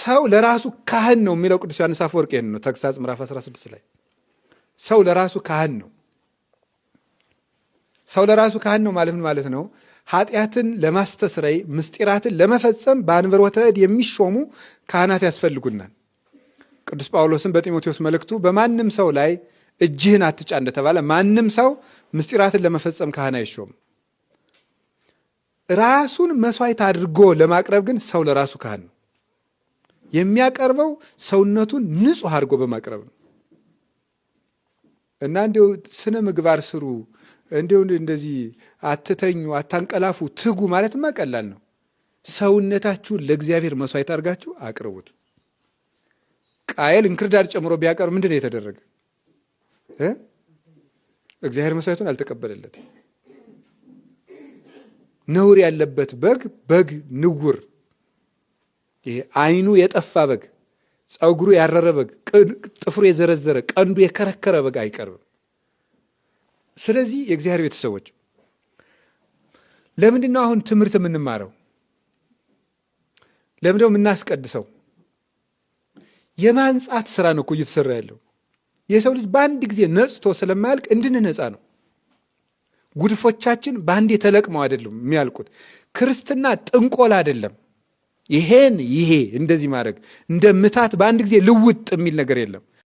ሰው ለራሱ ካህን ነው የሚለው ቅዱስ ዮሐንስ አፈወርቅ ይሄን ነው። ተግሳጽ ምዕራፍ 16 ላይ ሰው ለራሱ ካህን ነው። ሰው ለራሱ ካህን ነው ማለት ምን ማለት ነው? ኃጢአትን ለማስተስረይ ምስጢራትን ለመፈጸም በአንብሮተ እድ የሚሾሙ ካህናት ያስፈልጉናል። ቅዱስ ጳውሎስን በጢሞቴዎስ መልእክቱ በማንም ሰው ላይ እጅህን አትጫ እንደተባለ ማንም ሰው ምስጢራትን ለመፈጸም ካህን አይሾም። ራሱን መስዋዕት አድርጎ ለማቅረብ ግን ሰው ለራሱ ካህን ነው። የሚያቀርበው ሰውነቱን ንጹሕ አድርጎ በማቅረብ ነው። እና እንዲሁ ስነ ምግባር ስሩ፣ እንዲሁ እንደዚህ አትተኙ፣ አታንቀላፉ፣ ትጉ ማለትማ ቀላል ነው። ሰውነታችሁን ለእግዚአብሔር መስዋዕት አድርጋችሁ አቅርቡት። ቃየል እንክርዳድ ጨምሮ ቢያቀርብ ምንድን ነው የተደረገ? እግዚአብሔር መስዋዕቱን አልተቀበለለት። ነውር ያለበት በግ ንውር፣ ይሄ አይኑ የጠፋ በግ፣ ፀጉሩ ያረረ በግ፣ ጥፍሩ የዘረዘረ ቀንዱ የከረከረ በግ አይቀርብም። ስለዚህ የእግዚአብሔር ቤተሰቦች ለምንድን ነው አሁን ትምህርት የምንማረው? ለምንድን ነው የምናስቀድሰው? የማንጻት ስራ ነው እኮ እየተሰራ ያለው። የሰው ልጅ በአንድ ጊዜ ነጽቶ ስለማያልቅ እንድንነጻ ነው። ጉድፎቻችን በአንዴ ተለቅመው አይደለም የሚያልቁት። ክርስትና ጥንቆላ አይደለም። ይሄ እንደዚህ ማድረግ እንደ ምታት በአንድ ጊዜ ልውጥ የሚል ነገር የለም።